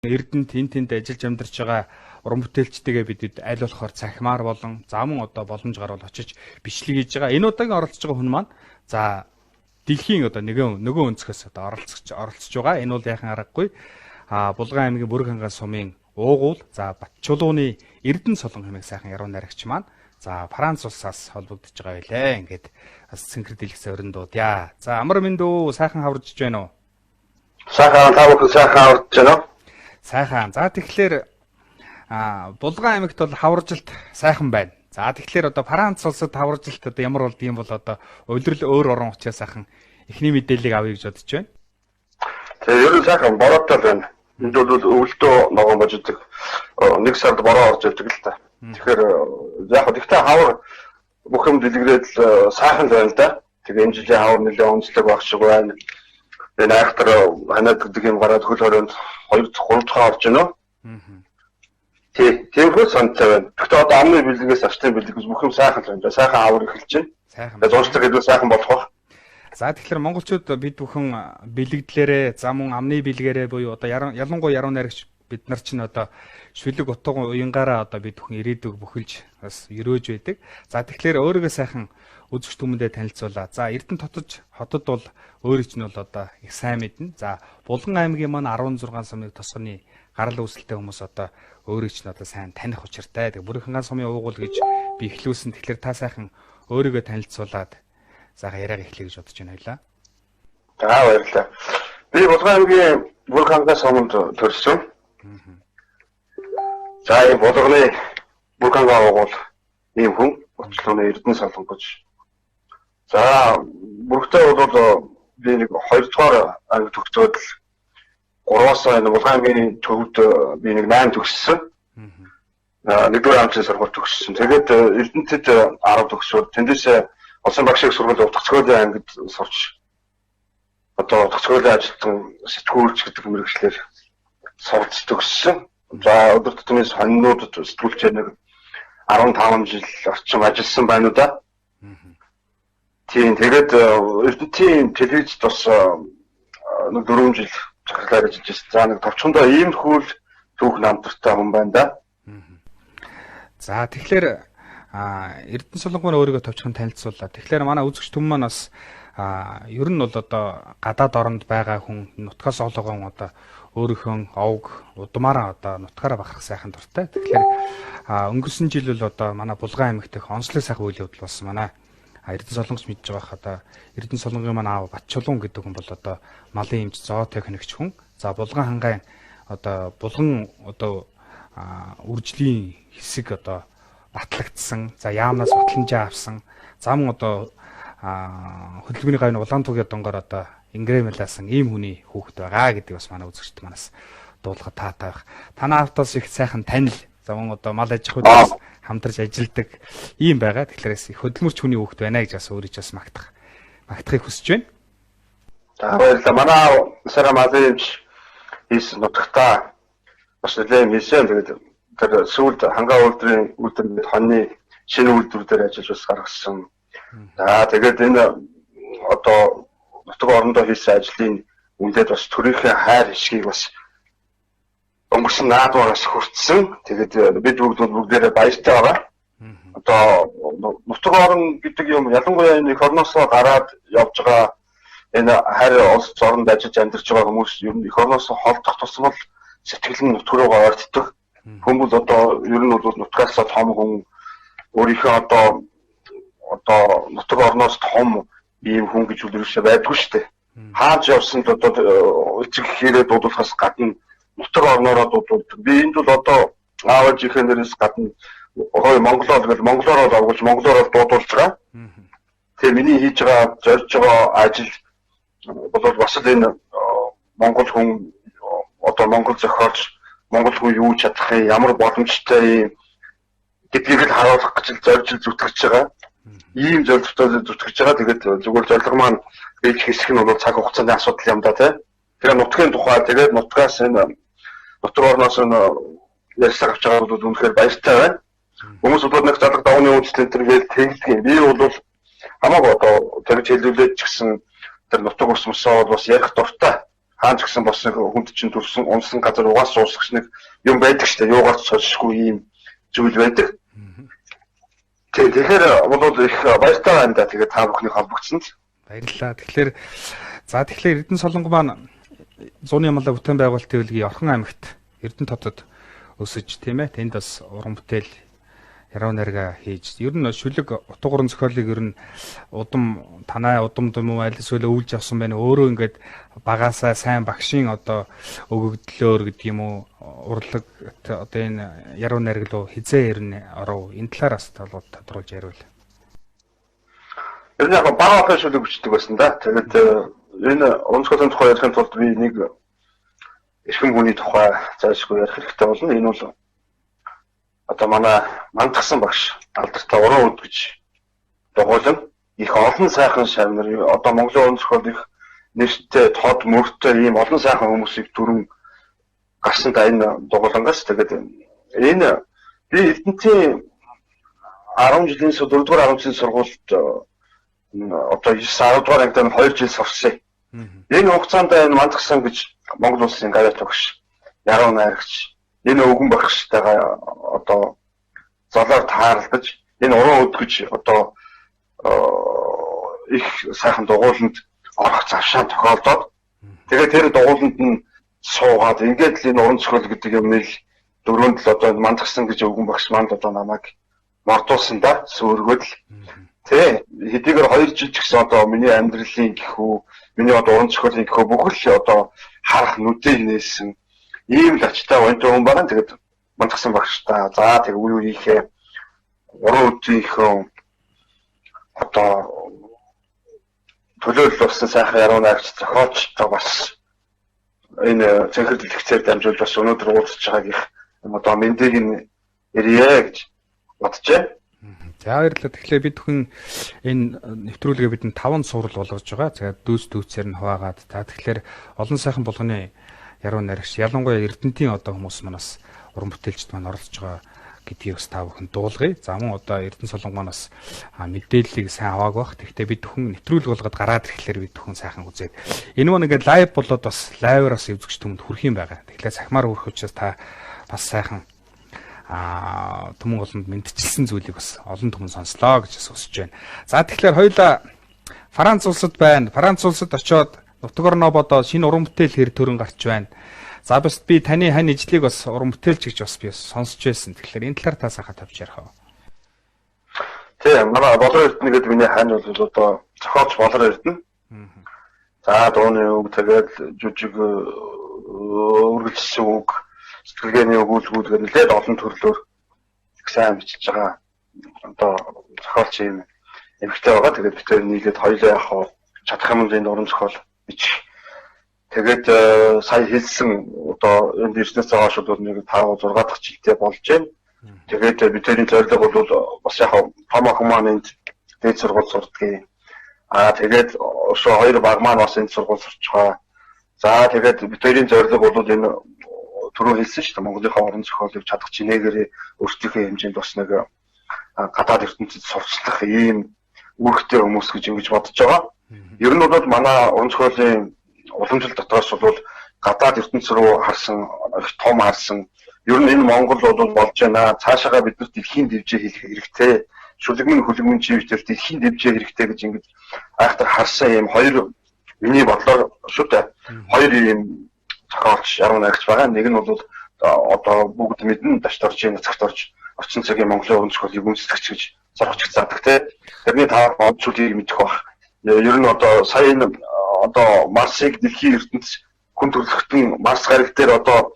Эрдэнэт тэнд ажиллаж амьдарч байгаа уран бүтээлчтэйгээ бид аль болохоор цахимаар болон замун одоо боломж гарвал очиж бичлэг хийж байгаа. Энэ удаагийн оролцож байгаа хүн маань за дэлхийн одоо нөгөө өнцгөөс одоо оролцож байгаа. Энэ бол яхан аргагүй. Булган аймгийн Бүрэг хангаан сумын уугуул за Батчулууны Эрдэнэ Солон хэмээх сайхан яруу найрагч маань за Франц улсаас холбогдож байгаа байлээ. Ингээд бас цэнхэр дэлгэсэн өрөндүүдья. За амар мэндүү сайхан хаварж байна уу? Сайхан тавхан сайхан хаварж байна уу? Сайхан. За тэгэхээр Булган аймагт бол хаваржилт сайхан байна. За тэгэхээр одоо Франц улсад хаваржилт одоо ямар болд юм бол одоо улирал өөр орон учраас сайхан эхний мэдээллийг авъя гэж бодож байна. Тэгээ ер нь сайхан бороотой байна. Энд бол өвөлдөө ногоон бождог. Нэг сард бороо орж ирдэг л та. Тэгэхээр яг гэхдээ хавар бүх юм дэлгэрээд сайхан байна л да. Тэгээ энэ жилийн хавар нэлээд онцлог байх шиг байна. Энэ айхтар ханаад гэдэг юм гараад хөл хорионд 2-3 дахь орж байна уу? Тиймэрхүү санаатай байна. Гэхдээ одоо амны бэлгээс авчтын бэлгээс бүх юм сайхан л байна. Сайхан хавар эхэлж байна. Сайхан. Тэгээ зуршлаг гэдэг сайхан болох байх. За тэгэхээр монголчууд бид бүхэн бэлэгдлэрээ за мөн амны бэлгээрээ буюу одоо ялангуяа яруу найрагч бид нар чинь одоо шүлэг утга уянгаараа одоо бид бүхэн ирээдүг бүхэлж бас өрөөж байдаг. За тэгэхээр өөрийгөө сайхан үзэгч түмэндээ танилцуулаа. За Эрдэнэ хотод бол өөрийг нь бол одоо их сайн мэднэ. За Булган аймгийн маань 16 сумын тосгоны гарал үүсэлтэй хүмүүс одоо өөрийг нь одоо сайн таних учиртай. Тэгээ Бүрэг хангаан сумын уугуул гэж би эхлүүлсэн. Тэгэхээр та сайхан өөрийгөө танилцуулаад сайхан яриаг эхлэе гэж бодож байна хоёлаа. За баярлалаа. Би Булган аймгийн Бүрэг хангаан суманд төрсөн. За энэ Булганы Бүрэг хангаан уугуул ийм хүн Батчулууны Эрдэнэ Солон гэж. За бүрэгтэй бол би нэг 2 дугаар анги төгсөөд л 3-аас энэ Булган аймгийн төвд би нэг 8 төгссөн. Нэгдүгээр англи сургууль төгссөн. Тэгээд Эрдэнэтэд 10 төгсөөд тэндээсээ улсын багшийн сургуулийн утгацгөөлийн ангид сурч одоо утгацгөөлийн ажилтан сэтгүүлч гэдэг мэргэжлэр сурч төгссөн. За өдөр тутмын сонинуудад сэтгүүлчээр нэг 15 жил орчим ажилласан байна уу да. Тийм тэгээд Эрдэнэтийн телевизэд бас нэг 4 жил захирлаар ажиллаж байсан. За нэг товчхондоо иймэрхүү түүх намтартай хүн байна да. За тэгэхээр Эрдэнэ Солонг маань өөрийгөө товчхон танилцууллаа. Тэгэхээр манай үзэгч түмэн маань бас ер нь бол одоо гадаад оронд байгаа хүн нутгаас олгоон одоо өөрийнхөө овг удмаараа одоо нутгаараа бахарх сайхан дуртай. Тэгэхээр өнгөрсөн жил бол одоо манай Булган аймагт их онцлог сайхан үйл явдал болсон. Манай Эрдэнэ Солонгос мэдж байгаа одоо Эрдэнэ Солонгийн маань аав Батчулуун гэдэг хүн бол одоо малын эмч зоотехникч хүн. За Булган хангаан одоо Булган одоо үржлийн хэсэг одоо батлагдсан. За яамнаас батламжаа авсан. Зам одоо хөдөлгөөний гавны улаан тугийн донгоор одоо ингрэмэлсэн ийм хүний хүүхэд байгаа гэдэг бас манай үзэгчд манаас дуулахад таатай байх. Танаа автоос их сайхан танил. За мөн одоо мал аж ахуйнаас хамтарч ажилладаг ийм байгаа. Тэгэхээр их хөдөлмөрч хүний хүүхэд байна гэж бас өөрийгөө бас магтахыг хүсэж байна. За баярлалаа. Манай сара малын хийсэн нутагтаа бас нэлээд мишэн тэгээд тэр сүүлд хангаа үйлдвэрийн хоньны шинэ үйлдвэр дээр ажиллаж бас гаргасан. За тэгээд энэ одоо нутаг орондоо хийсэн ажлын үндэд бас төрийнхээ хайр хишгийг бас өнгөрсөн наадмаараас хүртсэн. Тэгээд бид бүгдээрээ баяртай байгаа. Одоо нутаг орон гэдэг юм ялангуяа энэ эх орноосоо гараад явж байгаа энэ хайр улс оронд ажиллаж амьдарч байгаа хүмүүс ер нь эх орноосоо холдох тусмал сэтгэл нь нутаг руугаа ойртдог. Хүмүүс одоо ер нь бол нутгаас том хүн өөрийнхөө одоо нутаг орноос том ийм хүн гэж үлрэхшээ байдгүй шүү дээ. Хааж явсанд одоо эцэг хэрэг дуудуулахаас гадна нутаг орноороо дуудуулдаг. Би энд бол одоо аавч ихэнэрээс гадна хой монголоор авгалж монголоор дуудуулж байгаа. Тэгээ миний хийж байгаа зорж байгаа ажил бол бас л энэ монгол хүн одоо монгол зохиолч монгол хүн юу чадах юм, ямар боломжтой юм гэдгийг л харуулах гэж зорж зүтгэж байгаа. Ийм зорилготой зүтгэж байгаа. Тэгээд зүгээр зорилго маань ээж хэсэг нь бол цаг хугацааны асуудал юм да тий. Тэр нутгийн тухай тэгээд нутгаас энэ нутаг орноос энэ ярьсаг авч байгаа бол үнэхээр баяртай байна. Хүмүүс бол нэг залга давны үйлчлэл төргээл тэгэлдэг. Би бол хамаагүй одоо тэгж хэлүүлээд ч гэсэн тэр нутаг ус мөсөө бол бас ярих дуртай. хаан ч гэсэн бас нэг хүнд чинь төрсөн унсан газар угаас суусгах нэг юм байдаг шүү дээ. Юугаарч цолшгүй ийм зүйл байдаг. Тэгэхээр бол их баяртай байна да. Тэгээд та бүхний холбогдсонд баярлалаа. Тэгэхээр Эрдэнэ Солонгон маань зууны ямлаа бүтээн байгуулалтын хөлгийн Орхон аймагт Эрдэнэ хотод өсөж тийм ээ. Тэнд бас уран бүтээл яруу найрга хийж. Ер нь шүлэг утга гурван зохиолыг ер нь танай удам юм уу аль эсвэл өвлж авсан байна. Өөрөө ингээд багаасаа сайн багшийн одоо өгөгдлөөр гэдэг юм уу урлаг одоо энэ яруу найраг руу хизээ ер нь оров. Энэ талаараас тодруулж яриул. Ер нь яг багаахын шүлэг бичдэг байсан да. Тэгээд энэ онцгой тухай ярихын тулд би нэг эрхэм хүний тухай зайлшгүй ярих хэрэгтэй болно. Энэ бол одоо манай мандахсан багш алдартай уран үд гэж дугуйлан их олон сайхан шавнар одоо Монголын уран зохиол их нэртэй тод мөртэй ийм олон сайхан хүмүүсийг түрэн гарсан та энэ дугуйлангаас тэгээд энэ би Эрдэнэтийн 10 жилийн 4 дугаар 10 жилийн сургуульд одоо 10 дугаар ангид 2 жил сурсан. Энэ хугацаанд энэ мандахсан гэж Монгол улсын гавьяа багш яруу найрагч энэ өвгөн багштайгаа одоо золоор тааралдаж энэ уран үд гэж одоо их сайхан дугууланд орох завшаан тохиолдоод тэгээд тэр дугууланд нь суугаад ингээд л энэ уран зохиол гэдэг юм ил дөрөнд л одоо мандахсан гэж өвгөн багш манд одоо намайг мордуулсан да сүргөд л тий хэдийгээр 2 жил ч гэсэн одоо миний амьдралын гэхүү миний одоо уран зохиолын гэхүү бүхэл одоо харах нүдийг нээсэн ийм л ачтай онтой хүн байна. Тэгээд мандахсан багштай за тэг үе үеийнхээ уран үдийнхөө одоо төлөөлөл болсон сайхан яруу найрагч зохиолчтой бас энэ цэнхэр дэлгэцээр дамжуулж бас өнөөдөр уулзж байгааг их одоо мэндийг нь ирье гэж бодож байна. За баярлалаа. Тэгэхээр бид бүхэн энэ нэвтрүүлгээ бидэнд 5 сурал болгож байгаа. За дүүцээр нь хуваагаад тэгэхээр олон сайхан болгоны яруу найрагч ялангуяа Эрдэнэтийн одоо хүмүүс манаас уран бүтээлчд маань оролцож байгаа гэдгийг бас та бүхэн дуулгая. За мөн одоо Эрдэнэ Солонгон манаас мэдээллийг сайн аваагүй бах. Тэгэхдээ бид бүхэн нэвтрүүлэг болгоод гараад ирэхлээр бид бүхэн сайхан үзээд энэ мөн ингээд лайв болоод бас лайвараас эвзэгч түмэнд хүрэх юм байгаа. Тэгэхээр сахмаар хүрэх учраас та бас сайхан түмэн олонд мэдчилсэн зүйлийг бас олон түмэн сонслоо гэж хүсэж байна. За тэгэхээр хоёулаа Франц улсад байна. Франц улсад очиод нутгаар нөө бодоо шинэ уран бүтээл хэр төрөн гарч байна. За бас би таны хань ижлийг бас уран бүтээлч гэж бас би сонсч байсан. Тэгэхээр энэ талаар та сайхан тавьж ярих уу? Тийм, манай Болор Эрдэнэ гэдэг миний хань бол одоо зохиолч Болор Эрдэнэ. За дууны үг тэгээд жүжиг үргэлжлсэн үг сэтгэлгээний өгүүлбүүд гэдэг нэлээд олон төрлөөр сайн бичиж байгаа. Одоо зохиолч юм эмэгтэй байгаа. Тэгээд бид тэр нийлээд хоёулаа яг чадах юм энэ уран зохиол бичих. Тэгээд сая хэлсэн одоо энэ бизнес цааш бол нэг 5 6 дахь жилдээ болж байна. Тэгээд бидний зорилго бол бас яг том хүмүүс энд дээд сургууль сурдгийг. Тэгээд өшөө 2 баг маань бас энд сургууль сурч байгаа. За тэгээд бидний зорилго бол энэ түрүү хэлсэн шүү дээ Монголынхаа уран зохиолыг чадах чинээгээр өөрсдийнхөө хэмжээнд бас нэг гадаад ертөнцид сурчлах ийм үүрэгтэй хүмүүс гэж ингэж бодож байгаа. Ер нь бол манай уран зохиолын уламжлал дотроос бол гадаад ертөнц рүү харсан их том харсан. Ер нь энэ Монгол бол болж байна. Цаашаага бид нар дэлхийн дэвжээ хийх хэрэгтэй. Шүлэгмэн хөлөгмөн чивтэл дэлхийн дэвжээ хэрэгтэй гэж ингэж айхтар харсан ийм хоёр миний бодлоор шүү дээ. Хоёр ийм зохиолч яруу найрагч байгаа. Нэг нь бол одоо бүгд мэднэ дашторж нацагт орж орчин цагийн Монголын уран зохиолыг үндэслэгч гэж зорхоч заадаг те. Тэрний таар онцлогыг мэдэх бах. Ер нь одоо сая энэ одоо Марсыг дэлхийн ертөнц хүн төрөлхтөн Марс гариг дээр одоо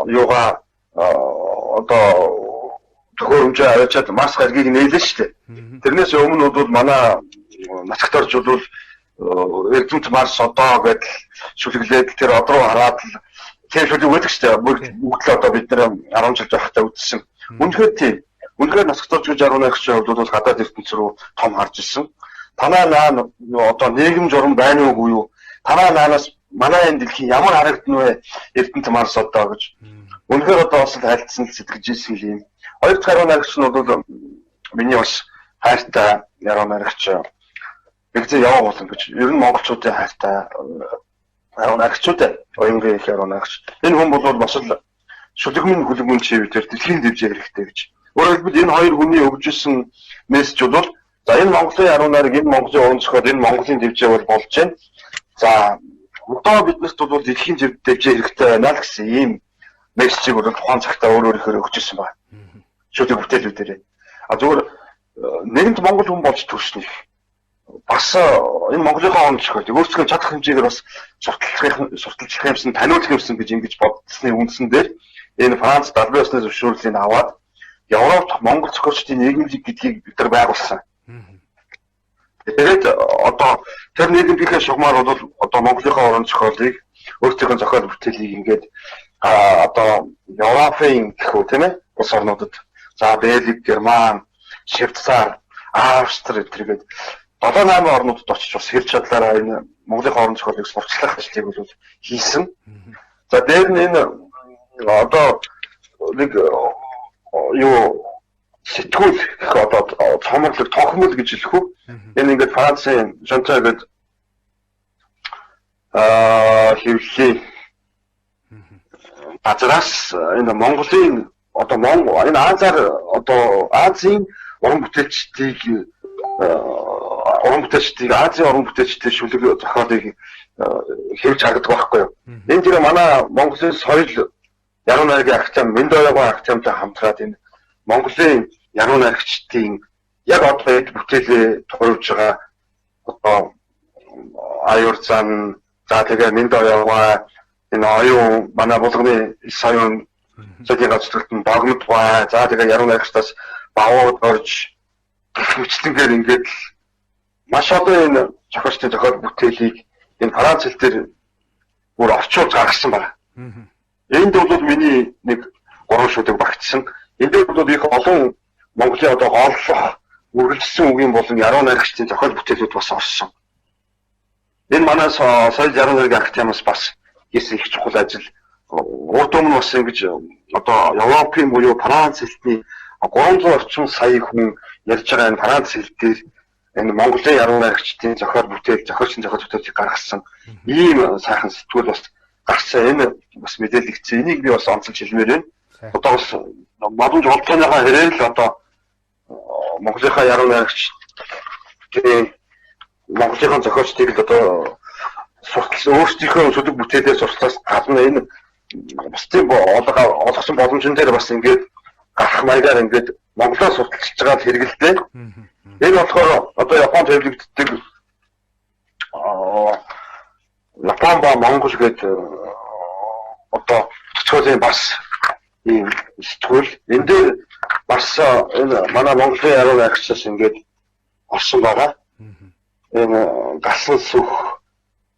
юугаа одоо төхөөрөмжөө аваачаад Марс гаригийг нээлээ шүү дээ. Тэрнээс өмнө бол манай нацагт орж бол Эрдэнэт Марс одоо гэдэл шүлэглээд тэр од руу хараад тэр шүлэг өгдөг шүү дээ. Бүгд л одоо бид нэр 10 жил байхдаа үзсэн. Үнэхээр тийм. Үнэхээр нацагт орж гэж яруу найрагч бол гадаад ертөнц рүү том харж ирсэн. Танаа наа одоо нийгэм журам байна уугүй юу? Танаа наанаас манай энэ дэлхийн ямар харагдана вэ? Эрдэнэт Марс одоо гэж. Үнэхээр одоо бас хайлтсан сэтгэж ирсэн юм. Хоёр дахь яруу найрагч нь бол миний бас хайртай яруу найрагч. Бигзээ яваа болно гэж. Ер нь монголчуудын хайртай Аргачуудаа оюунгийн их аргагч. Энэ хүн бол бас л шүлэгмийн хөлбөмбөгийн чивээр дэлхийн дэвжээ хэрэгтэй гэж. Өөрөөр хэлбэл энэ хоёр хүний өгжсэн мессеж бол за энэ Монголын арга нарыг энэ Монголын уран зохиол энэ Монголын дэвжээ бол болж байна. За одоо биднэрт бол дэлхийн дэвжээ хэрэгтэй байна л гэсэн ийм мессежийг бол тухайн цагтаа өөрөөр өгчсэн байна. Шүлэг бүтээлүүдээр. Зүгээр нэгэнт Монгол хүн болж төрснө. Бас энэ Монголынхаа уран зохиолыг өөрсдөө чадах хэмжээгээр бас сурталчлах юмсан, таниулах юмсан гэж ингэж бодсны үндсэн дээр энэ Франц далбын ёсны зөвшөөрлийг аваад Европт Монгол зохиолчдын нийгэмлэг гэдгийг бид нар байгуулсан. Тэгээд одоо тэр нийгэмлэгийн шугамар бол одоо Монголынхаа уран зохиолыг өөрсдийнхөө зохиол бүтээлийг ингээд одоо Европын гэхүү тийм ээ улс орнуудад за Бельги, Герман, Швейцар, Австри гэдэг 7-8 орнуудад очиж бас хэрэг чадлаараа энэ Монголынхаа орон зохиолыг сурчлах ажлыг бол хийсэн. За дээр нь энэ одоо нэг юу сэтгүүл гэх одоо цомоглог тохимол гэж хэлэх үү? Энэ ингээд Францын Жантай гэдэг хэвлэлийн газраас энэ Монголын одоо энэ Азийн уран бүтээлчдийг Азийн уран бүтээлчдийн шүлэг зохиолыг хэвж харагддаг байхгүй юу? Энэ тийм манай Монголын соёл яруу найргийн агцам, Мэндоёгийн агцамтай хамтраад энэ Монголын яруу найрагчдын яг одоо эд бүтээлээ тохируулж байгаа одоо аюур зан за тэгээ Мэндоёгийн энэ оюун манай булганы соён зөвхөн гацдагтан багмд бай за тэгээ яруу найрагчдаас бавууд орж хүчлэнгээр ингээд маш одоо энэ зохиолчдын зохиол бүтээлийг энэ Франц хэл дээр бүр орчуулж гаргасан байна. Энд бол миний нэг 3 шүлэг багтсан. Энд бол их олон Монголын одоо голлох үргэлжлсэн үгийн болон яруу найрагчдын зохиол бүтээлүүд бас орсон. Энэ манай соёл яруу найргийн агтямаас бас хийсэн их чухал ажил. Урд өмнө бас ингэж одоо Европын буюу Франц хэлний 300 орчим сая хүн ярьж байгаа энэ Франц хэл дээр энэ Монголын яруу найрагчдын зохиол бүтээлийг гаргасан ийм сайхан сэтгүүл бас гарсан. Энэ бас мэдээлэгдсэн. Энийг би бас онцолж хэлмээр байна. Одоо бас модон жолтооныхаа хэрээр л одоо Монголынхаа яруу найрагч Монголынхаа зохиолчдыг л одоо сурталчилсан өөрсдийнхөө шүлэг бүтээлээр сурталчилсан гадна энэ бас тийм олгосон боломжн дээр бас ингээд гарах маягаар ингээд Монголоо сурталчилж байгаа хэрэгэлтэй. Энэ болохоор одоо Японд хэвлэгддэг Япон ба Монгол гэдэг одоо зохиолын бас ийм сэтгүүл энэ дээр бас энэ манай Монголын яруу найрагчаас ингээд орсон байгаа. Энэ гасан сүх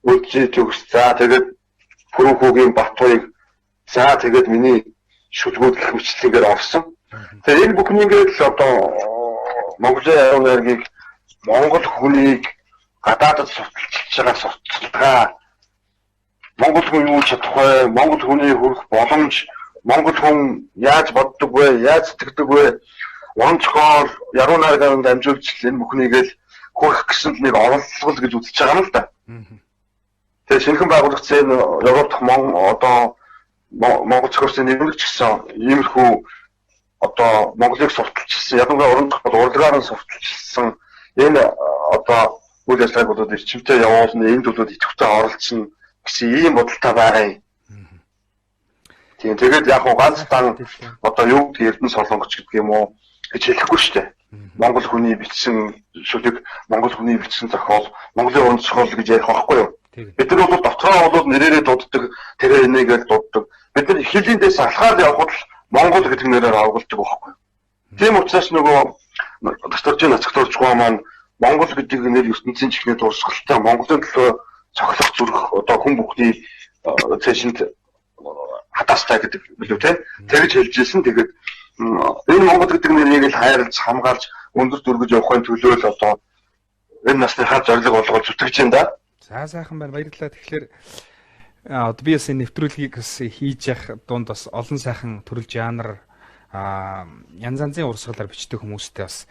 үлжи төгс за тэгээд Пүрүхүүгийн Батбаяг за тэгээд миний шүлгүүд гэх мэтлэгээр орсон. Тэгээд энэ бүхнийгээд л одоо Монголын яруу найргийг Монгол хүнийг гадаадд сурталчилж байгаа сурталчилгаа Монгол хүн юу чадах вэ? Монгол хүний хүрэх боломж, Монгол хүн яаж боддог вэ? Яаж сэтгэдэг вэ? Уран зохиол, яруу найргаар дамжуулж энэ бүхнийгээл хүрэх гэсэн нэг оролцол гэж үзэж байгаа юм л да. Тэгээ шинэхэн байгуулагдсан Европ дахь одоо Монгол зохиолчдын нэмэлт гэсэн иймэрхүү одоо Монголыг сурталчилсан, ядангуяа уран зохиол урлагаар нь сурталчилсан энэ одоо үйл ажиллагааг бол эрчимтэй явуулна, энэ төлөвлөлд идэвхтэй оролцсон гэсэн ийм бодолтой байгаа юм. Тийм тэгээд яг ганцхан одоо юу гэдэг Эрдэнэ Солонгоч гэдэг юм уу гэж хэлэхгүй шүү дээ. Монгол хүний бичсэн шүлэг, Монгол хүний бичсэн зохиол, Монголын уран зохиол гэж ярих байхгүй юу? Бид нар бол дотроо бол нэрээрээ дууддаг, тэрээр энийгээр дууддаг. Бид нар хэлийн дэс алхаад явхад л Монгол гэдэг нэрээр авгалдаг байхгүй юу? Тийм учраас нөгөө докторжийн ацгтурчгаа маань Монгол гэдэг нэр ертөнцийн чихний дурсгалтай Монголын төлөө цохилох зүрх одоо хүн бүхний цэшинд хатаастай гэдэг билүү те тэгж хэлж ирсэн. Тэгээд энэ Монгол гэдэг нэрийг л хайрлаж хамгаалж өндөр дүргэж явахын төлөө л одоо энэ насныхаа зорилго болгож зүтгэж байна да. За сайхан байна, баярлалаа. Тэгэхээр одоо би бас энэ нэвтрүүлгийг бас хийж явах дунд бас олон сайхан төрөл жанр янз янзын урсгалаар бичдэг хүмүүстэй бас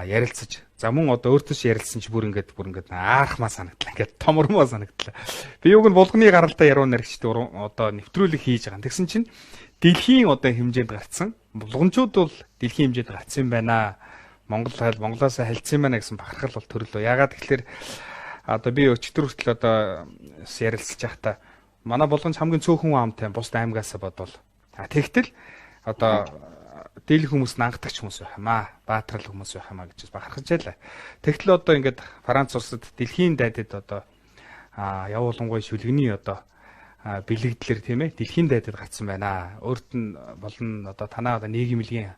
ярилцаж. За мөн одоо өөртөө ч ярилцсан чи бүр ингээд аарахмаа санагдлаа. Ингээд томормоо санагдлаа. Би юуг нь булганы гаралтай яруу наригчд одоо нэвтрүүлэг хийж байгаа. Тэгсэн чинь дэлхийн одоо хэмжээнд гарцсан. Булганчууд бол дэлхийн хэмжээнд гарцсан юм байна. Монголоос хальцсан юм байна гэсэн бахархал бол төрлөө. Ягаад гэвэл одоо би өчтөр хүртэл одоо ярилцж байхдаа манай булганч хамгийн цөөхөн амтай бус аймагаас бодвол тэгтэл одоо дийлэх хүмүүс нангадагч хүмүүс байх юм аа. Баатрал хүмүүс байх юм аа гэж бахархаж байлаа. Тэгтэл одоо ингээд Франц улсад дэлхийн дайдад одоо явуулангуй шүлгэний одоо бэлэгдлэр тийм ээ дэлхийн дайдад гарсан байна. Өөрт нь болон одоо танаа одоо нийгэмлэгийн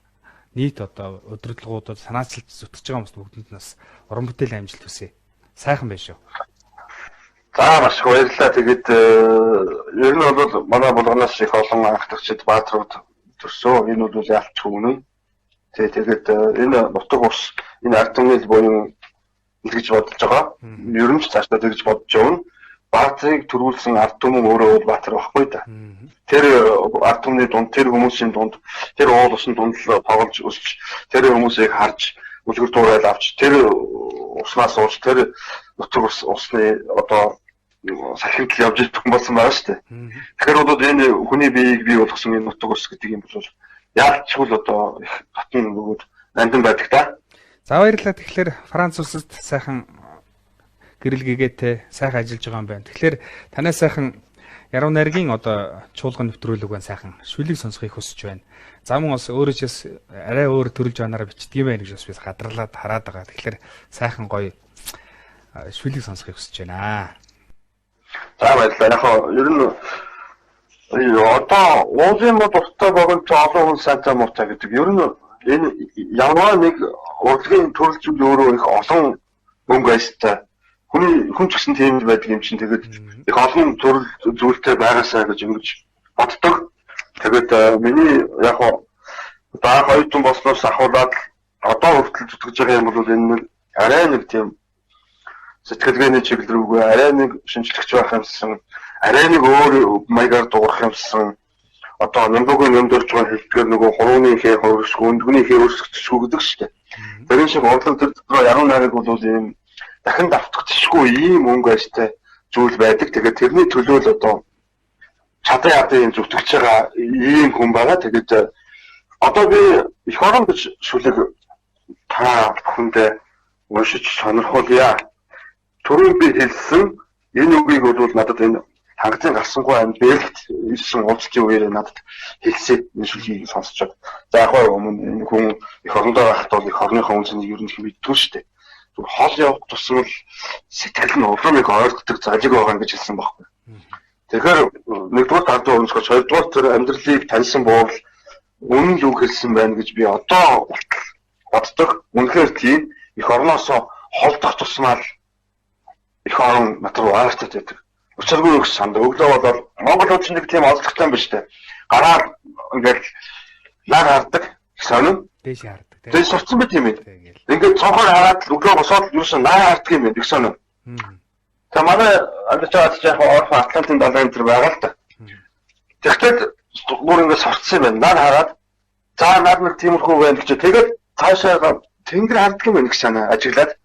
нийт одоо өдрөдлгуудад санаачилж зүтгэж байгаа хүмүүс бүгдэнд нас уран бүтээл амжилт хүсье. Сайхан байна шүү. За маш их баярлалаа. Тэгээд ер нь бол манай булганаас их олон анхдагчид баатрууд төрсөн. Энэ бол ялч хүмүүн. Тэгээд энэ нутаг ус энэ ард түмэл буюу гэж бодож байгаа. Ер нь ч цаашдаа тэгж бодож явна. Баатрыг төрүүлсэн ард түмэн өөрөө баатар байхгүй да. Тэр ард түмний дунд тэр хүмүүсийн дунд тэр уул усын дунд л тоглож өсч тэр хүмүүсийг харж үлгэр дуурайл авч тэр уснаас ууж тэр нутаг усны одоо сахилт явж ирэх хүн болсон байгаа шүү дээ. Тэгэхээр бол энэ хүний биеийг бий болгосон энэ нутаг ус гэдэг юм бол яалчгүй л одоо их татна нөгөөд амдан байдаг та. За баярлалаа. Тэгэхээр Франц улсад сайхан гэрэлгээтэй сайхан ажиллаж байгаа юм байна. Тэгэхээр танай сайхан яруу найргийн одоо чуулган нэвтрүүлэг байна сайхан шүлэг сонсохыг хүсэж байна. За мөн бас өөрөөс арай өөр төрөлж банаараа бичдэг юм байна гэж бас би гадарлаад хараад байгаа. Тэгэхээр сайхан гоё шүлэг сонсохыг хүсэж байна. За баярлалаа. Яг ер нь одоо уулын мод уртаа богино олон хүн сайтай муутай гэдэг. Ер нь энэ ямар нэг урлагийн төрөл зүйл өөрөө их олон мөнгө айстай. Хүн ч гэсэн тийм байдаг юм чинь тэгээд их олон төрөл зүйлтэй байгаасаа гэж ингэж боддог. Тэгээд миний яг даах оюутан болсноос ахуулаад одоо хүртэл зүтгэж байгаа юм бол энэ арай нэг тийм сэтгэлгээний чиглэл рүүгээ арай нэг шинжлэгч байх юмсан арай нэг өөр маягаар дуурах юмсан одоо нэмбөгийн нэмдөрж байгаа хэлтгэр нөгөө хурууны хээ хөрсгөө өндгөний хээ өрсгөцшгүй гэдэг шүү дээ. Тэр шиг урлаг төр дотор яруу найраг бол ийм дахин давтагдчихгүй ийм өнгө айстай зүйл байдаг. Тэгээд тэрний төлөө л одоо чадан зүтгэж байгаа ийм хүн байгаа. Тэгээд одоо би их орон гэж шүлэг та бүхэндээ уншиж сонирхуулъя. Түрүүн би хэлсэн энэ үгийг бол надад энэ хангалтын гарсангүй бэлгт ирсэн уулзалтын үеэр надад хэлсэн энэ шүлгийг сонсчод. За яг өмнө энэ хүн их орондоо байхад бол их орныхоо үнцнийг ер нь мэддгүй шүү дээ. Хол явах тусам л сэтгэл нь урмыг ойлгодог залиг байгаа гэж хэлсэн байхгүй. Тэгэхээр нэгдүгээр таард өнцгөөс хоёрдугаар тэр амьдралыг таньсан буувал үнэн л үг хэлсэн байна гэж би одоо боддог. Үнэхээр тийм их орноос холдох тусмаа их орон натар ууртай байдаг. Учиргүй их санд өглөө бол Монгол улс нэг тийм олдогтой юм ба штэ. Гараар ингээд нар хардаг сонин. Дээш хардаг. Тэгээд сурцсан байт юм ээ. Ингээд цонхоор хараад өглөө босоод юусан нар хардаг юм ээ. Их сонин. Та манай амьдарч байгаа яг орхон Атлантын далайн дээр байгаа л да. Тэгэхдээ бүр ингээд сурцсан юм байна. Нар хараад за нар нэг тиймэрхүү байна гэж. Тэгээд цаашаа тэнгэр хардаг юм байна гэж санаа ажиглаад.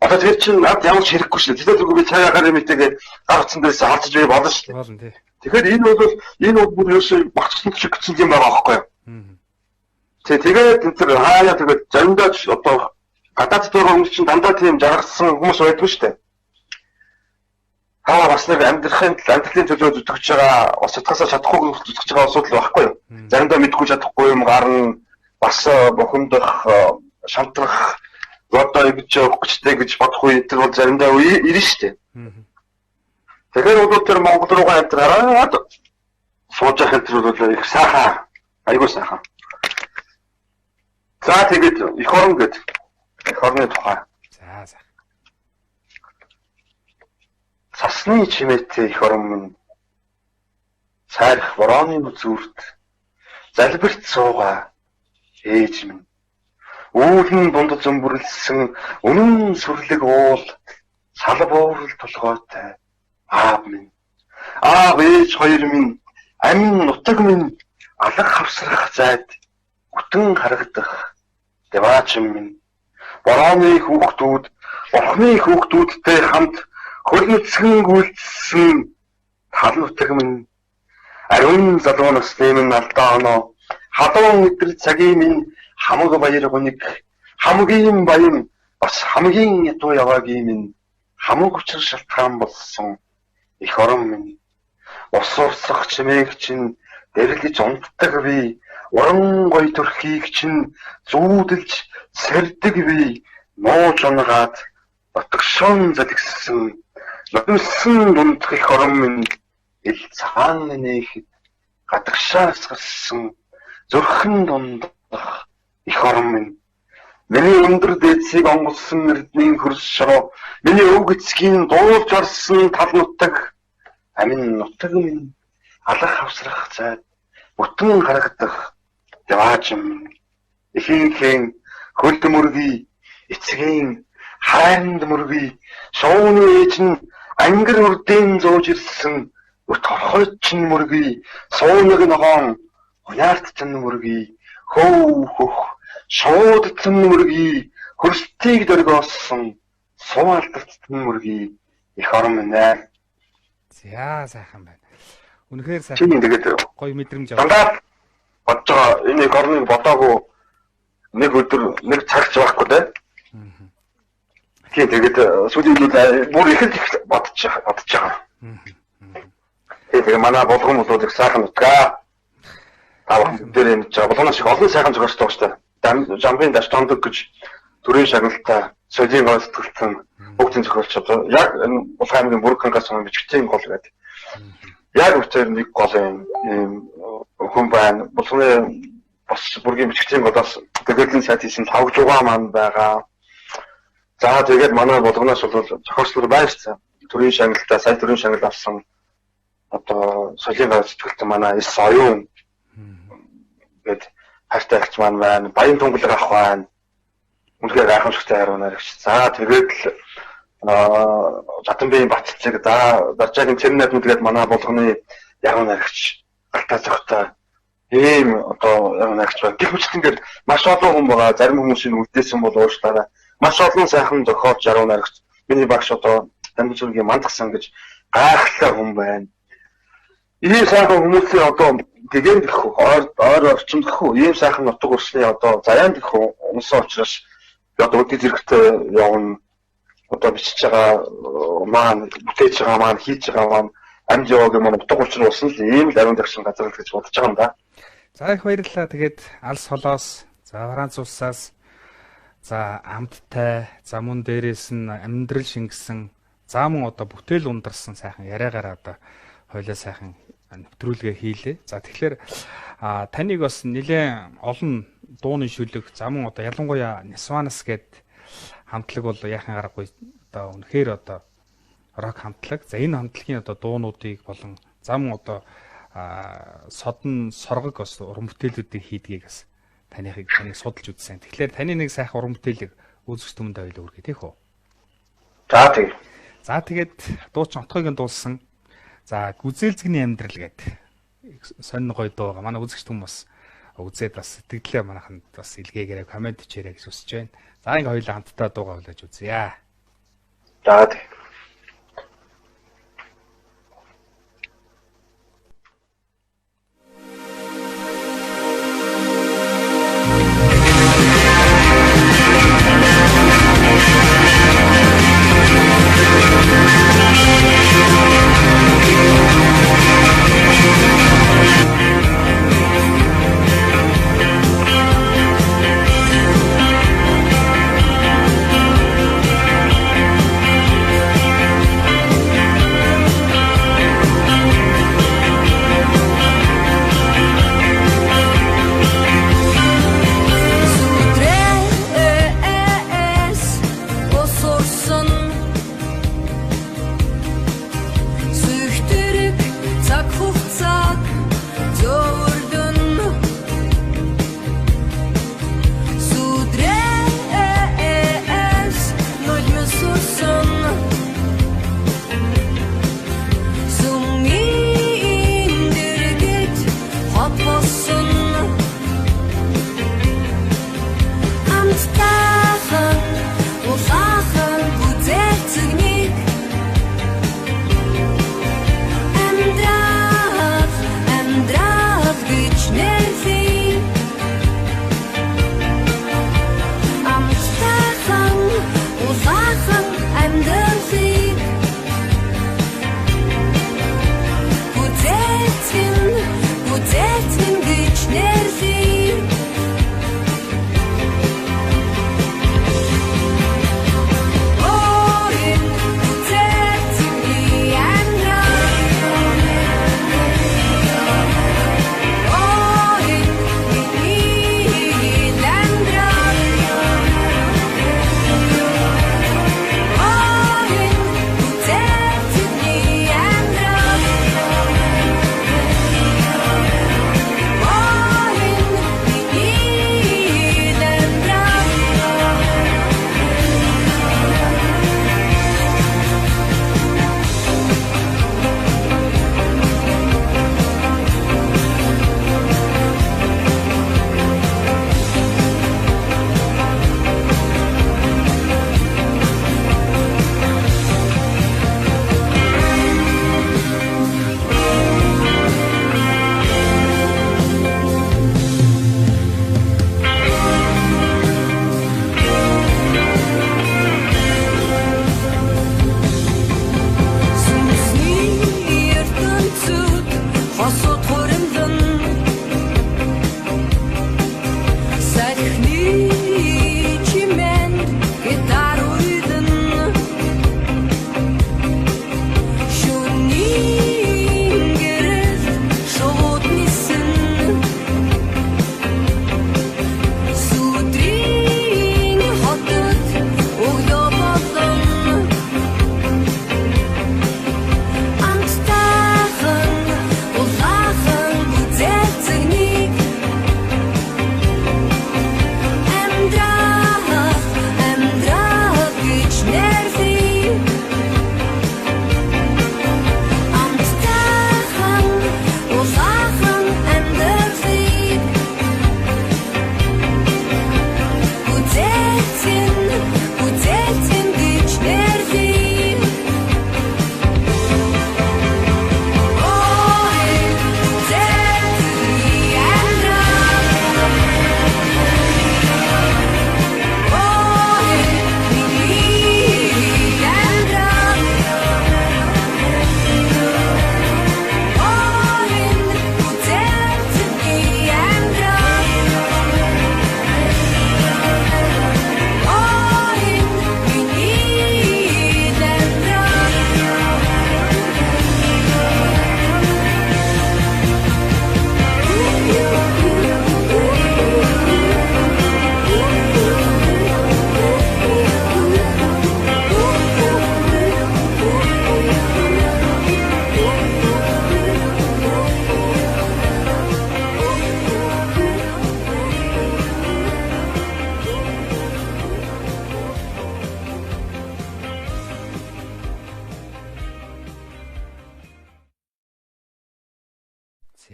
Одоо тэр чинь над ямар ч хэрэггүй шүү дээ. Тэгэхээр би цаа гараа мэтээгээ гар утсан дээрээс харцаж би болно шүү дээ. Болно тий. Тэгэхээр энэ бол бүр ерөөсөө багцсан шиг гэсэн юм байгаа байхгүй юу? Тэгээд энэ тэр хаяа тэгээд заримдаа ч одоо гадаад дээр хүмүүс чинь дандаа тийм жаргалсан хүмүүс байдгүй шүү дээ. Бас нэг амьдралын төлөө зүтгэж байгаа бас чадхасаа чадахгүй зүтгэж байгаа асуудал байхгүй юу? Заримдаа мэдгүй чадахгүй юм гарна бас бухимдах шантрах одоо ингэж явах гэж бодох үе тэр бол заримдаа ирнэ шүү дээ. Тэгэхээр бол тэр Монгол руугаа амтраад сууж ахын тэр бол их сайхан айгуу сайхан. За тэгээд их орон гэдэг их орны тухай. За. Сасны чимээтэй их орон минь сайрах борооны зүрт залбирт суугаа ээж минь үүлэн дунд зөмбөрлсөн үнэн сүрлэг уул салбуурл толгойтой аав минь аав ээж хоёр минь амин нутаг минь алга хавсрах зайд бүтэн харагдах деваач минь Борооны хүүхдүүд, Бурхны хүүхдүүдтэй хамт хөлнөцгөн гүйлтсэн тал нутаг минь ариун залуу насны минь алдаа оноо хадуун өдөр цагийн минь хамаг баяр гоник хамгийн баян бас хамгийн ядуу яваагийн минь хамаг учир шалтгаан болсон их орон минь ус урсах чимээг чинь дэрлэж унтдаг би уран гой төрхийг чинь зүүдэлж сэрдэг би нууж унгаад дотгошон залгиссан нөмсөн дундх их орон минь ил цагаан нээхэд гадагшаас гарсан зүрхэн дундах их орон минь миний өндөр дээдсийг онгоцсон эрдмийн хөрс шороо миний өв эцгийн дуулж орсон тал нутаг амин нутаг минь алах хавсрах зайд бүтэн харагдах яваажим ихэнхэн хөлд мөргий эцгийн хайранд мөргий шууны ээж нь ангар үрдийн зууж ирсэн өт хорхойчин мөргий сууныг ногоон хуяартсан мөргий хөв хөх шуудсан мөргий хөрстийг дөргөөсөн суу алдагдсан мөргий их орон минь. За сайхан байна. Үнэхээр сайхан. Чиний тэгээд гоё мэдрэмж аваа. Дандаа бодож байгаа энэ их орныг бодоогүй нэг өдөр нэг цагч байхгүй те. Тэгээд сүүлийн үед бүр их бодож байгаа. Тэгээд манай болгон болоод их сайхан утгаа. Тавх дээр юм чаа болгоно шиг олон сайхан зурагч байгаа шүү дээ. Жамбын даш тондог гэж төрийн шагналтай соёлын гол сэтгэлтэн бүгдийн зохиолч одоо яг энэ Улаан аймгийн Бүркангаас сонь бичгтийн гол гэдэг. Яг үгээр нэг гол юм хүн байна. Болгоны бас бүргийн бичгтийн голоос гэгэрлийн сайт хийсэн тавжуугаа маань байгаа. За тэгээд манай болгоноос бол зохиолчдод байна шүү дээ. Төрийн шагналтай сая төрийн шагнал авсан одоо соёлын гол сэтгэлтэн манай эс оюун гэд хайртай агч маань байна. Баян тунгалаг ах байна. Үнэхээр гайхамшигтай хариу наригч. За тэгээд л Жатанбийн Батцэг Даржаагийн Цэрнэд мэдгээд манай болгоны яруу наригч алтаа зохтой ийм одоо яруу наригч байна. Гэх мэт ингээд маш олон хүн байгаа. Зарим хүмүүсийн үлдээсэн бол уушлаараа маш олон сайхан зохиолч яруу наригч. Миний багш одоо Дамжиргийн Мандагсан гэж гайхалтай хүн байна. Ийм сайхан хүмүүсийн одоо гэгэн гэх ойр орчим гэх ийм сайхан нутаг өрсний одоо заяан гэх унсан учраас одоо үдий зэрэгтэй явна одоо бичиж байгаа маань бүтээж байгаа маань хийж байгаа маань амд яваг юм утга учир усан л ийм л ариун дагшин газар л гэж бодож байгаа юм да. За их баярлалаа. Тэгээд алс холоос за Франц улсаас за амттай за мөн дээрээс нь амьдрал шингэсэн за мөн одоо бүтээл ундарсан сайхан яриагаар одоо хойлоо сайхан нэвтрүүлгээ хийлээ. За тэгэхээр таныг бас нэлээд олон дууны шүлэг замун одоо ялангуяа Нисванас гээд хамтлаг бол яахан гарахгүй одоо үнэхээр одоо рок хамтлаг. За энэ хамтлагийн одоо дуунуудыг болон замун одоо содон соргог бас уран бүтээлүүдийг хийдгийг бас таныг судалж үзсэн. Тэгэхээр таны нэг сайхан уран бүтээлийг үзэгч түмэнд ойлоо үргээ тийх үү? За тийм. За тэгээд дуучин отгойг дуулсан. За гүзээлзгний амьдрал гэдэг сонин гоё дуу байгаа. Манай үзэгч түм бас үзээд бас сэтгэлээ манайханд бас илгээгээрэй, комент хийрэй гэж хүсэж байна. За ингээ хоёулаа хамтдаа дуугаа хүлээж үзье. За тийм.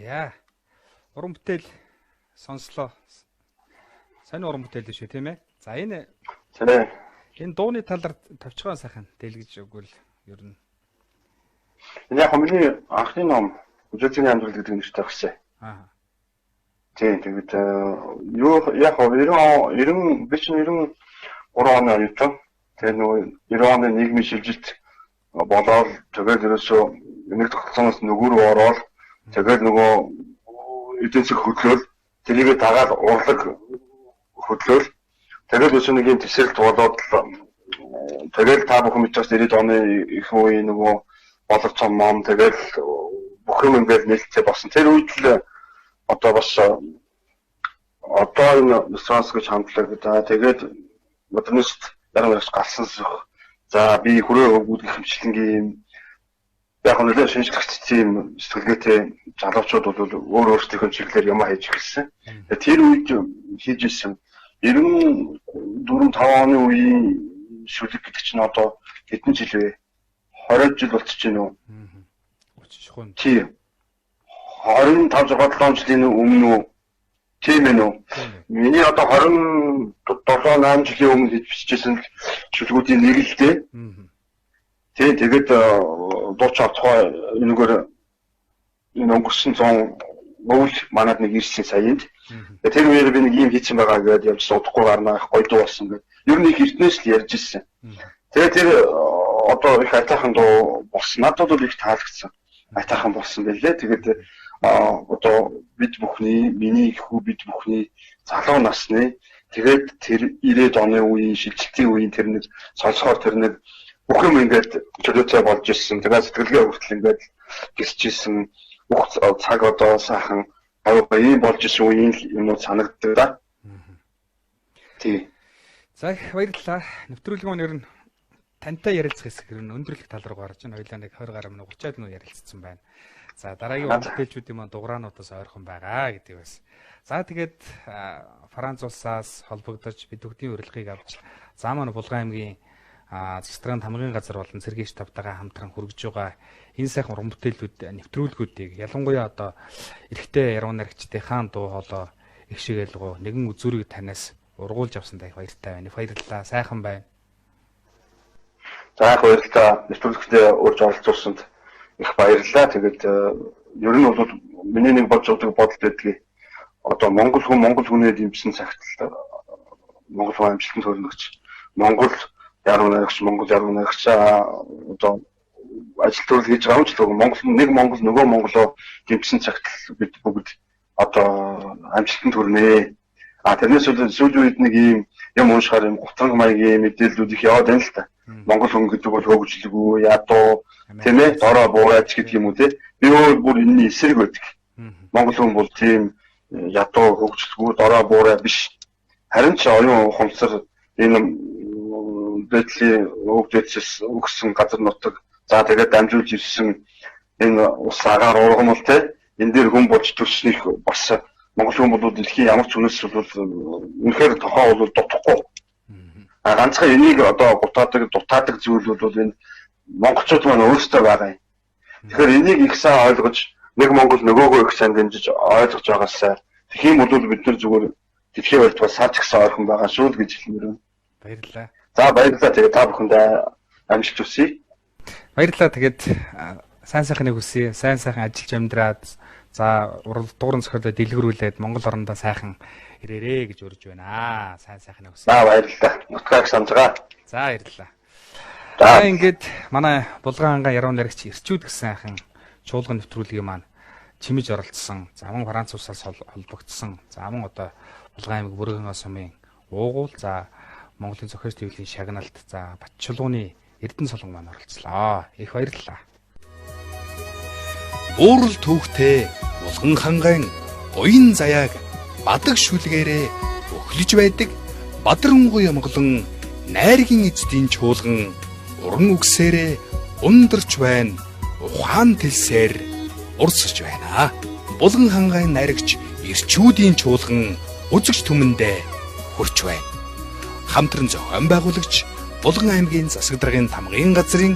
За. Уран бүтээл сонслоо. Сайн уран бүтээл шүү, тийм ээ. За энэ дууны талаар товчхон сайхан дэлгэж өгвөл ер нь. Энэ яг миний анхны ном Үжигчний амьдрал гэдэг нэртэй багсаа. Аа. Тийм тэгээд юу яг 93 оны оюутан. Тэгээд нөгөө 90 оны нийгмийн шилжилт болоод тэгээд ерөөсөө нэг тогтолцооноос нөгөө рүү ороод тэгээд нөгөө эдийн засаг хөдлөөл тэрийг дагаад урлаг хөдлөөл тэгээд өсөө нэг юм төсөлт болоод тэгээд та бүхэн мэдээс 90 оны их үе нөгөө боловцсон ном тэгээд бүх юм ингээд нэлтээ болсон. Тэр үед л одоо бас одоо энэ ресурс гэж хамтлаг за тэгээд модернист дараагаар гарсан сөх. За би хүрээ өгөх хэмжлэнгийн яг нэлээд шинжлэх тийм сэтгэлгээтэй залуучууд бол өөр өөрсдийнхөө чиглэлээр юм хийж эхэлсэн. Тэр үед хийж ирсэн 94-5 оны үеийн шүлэг гэдэг чинь одоо хэдэн жил вэ? 20 жил болчихж байна уу? 30 хүн. Тийм. 25-7 жилийн өмнө үү? Тийм ээ нөө. Миний одоо 27-8 жилийн өмнө хийж бичижсэн шүлгүүдийн нэг л дээ. Тэгээд дууч авцгаа энэгээр энэ өнгөрсөн 100 өвөл манад нэг ирсэн саянд. Тэр үеэр би нэг юм хийсэн байгаа гэдээ явж удахгүй гарнаа гоё дуу болсон гэдэг. Ер нь их эртнээс л ярьж ирсэн. Тэгээд тэр одоо их айтайхан дуу болсон. Надад бол их таалагдсан. Айтайхан болсон байлээ. Тэгээд одоо бид бүхний миний хүү бид бүхний залуу насны тэгээд тэр 90-ад оны үеийн шилжилтийн үеийн тэр нэг сонсохоор тэр нэг бүх юм ингээд чөлөөтэй болж ирсэн. Тэгээд сэтгэлгээ хүртэл ингээд гисж ирсэн. Бүх цаг одоо сайхан ийм болж ирсэн үеийн юмуд санагддаг да. Тий. За их баярлалаа. Нэвтрүүлгийн өнөр нь тантай ярилцах хэсэг нь өндөрлөх тал руу гарч байна. Хоёулаа нэг 20 гаруй минут 30-аад минут ярилцсан байна. За дараагийн үйлдэлчүүдийн маань дуграануудаас ойрхон байгаа гэдэг байсан. За тэгээд Франц улсаас холбогдож бид бүгдийн урилгыг авч за маань Булган аймгийн засгийн хамгийн газар болон цэргийн штабтайгаа хамтран хүргэж байгаа энэ сайхан уран бүтээлүүд нэвтрүүлгүүдийг ялангуяа одоо эрэгтэй яруу найрагчдын дуу хоолой их шигэлгөө нэгэн үзүүрийг танаас ургуулж авсан даа баяртай байна. Баярлалаа. Сайхан байна. За баярлалаа. Нэвтрүүлэгтээ урьж оролцуулсанд их баярлалаа. Тэгээд ер нь бол миний нэг бодож байгаа бодол байдгийг одоо Монгол хүний дэмжсэн цагт Монгол хүн амжилтанд хүрнэгч Монгол яруу найрагч одоо ажил төрөл хийж байгаа ч Монгол нөгөө Монголоо дэмжсэн цагт бид бүгд одоо амжилтанд хүрнэ. Тэрнээс сүүлийн үед нэг ийм юм уушгаар юм гутранг маягийн мэдээллүүд их яваад байна л та. Монгол хүн гэдэг бол хөгжлөгөө, ядуу, тийм ээ, дорой буурайч гэдэг юм уу те. Би өөр энэний эсрэг байдаг. Монгол хүн бол тийм ядуу, хөгжлөгөө, дорой буурай биш. Харин ч оюун ухамсар энэ байдлын өвдөцс өгсөн газар нутаг за тэгээд дамжуулж ирсэн энэ ус агаар ургамал те. Энэ дээр хүн болж төрснөх бас Монгол хүн бол дэлхийн ямар ч үнэс бол үнэхээр тохоо бол дутхгүй. Ганцхан энийг одоо дутаадаг зүйл бол энэ монголчууд маань өөрсдөө байгаа юм. Тэгэхээр энийг их сайн ойлгож нэг Монгол нөгөөгөө их сайн дэмжиж ойлгож байгаасаа тэгэх юм бол бид нар зүгээр дэлхийн барилдаас сарч гисэн ойрхон байгаа шүү л гэж хэлмээр байна. Баярлалаа. За баярлалаа. Тэгээд та бүхэндээ амжилт хүсье. Баярлалаа. Тэгээд сайн сайхныг хүсье. Сайн сайхан ажиллаж амьдраад за дууран зохиолоо дэлгэрүүлээд Монгол орондоо сайхан ирээрээ гэж урьж байна. Сайн сайхныг хүсье. За баярлалаа. Нутгааг санджгаа. За баярлалаа. За ингээд манай Булган аймгийн яруу найрагч эрчүүд гэсэн сайхан чуулган нэвтрүүлгийн маань чимэж оролцсон. За мөн Франц улсаас холбогдсон. За мөн одоо Булган аймаг Бүргэн сумын уугуул за Монголын зохиос төвлийн шагналт за Батчулгууны Эрдэнэ солон маань оролцлоо. Их баярлалаа. Уурал түүхтэй Булган хангайн уян заяаг бадаг шүлгээрээ өхлөж байдаг Бадрангуй Монголон найргийн эцдийн чуулган уран үгсээрээ ундарч байна. Ухаан тэлсээр урсж байна. Булган хангайн найрагч эрчүүдийн чуулган үзэгч түмэндээ хүрч байна. Хамтран зохион байгуулагч Булган аймгийн засаг даргын тамгын газрын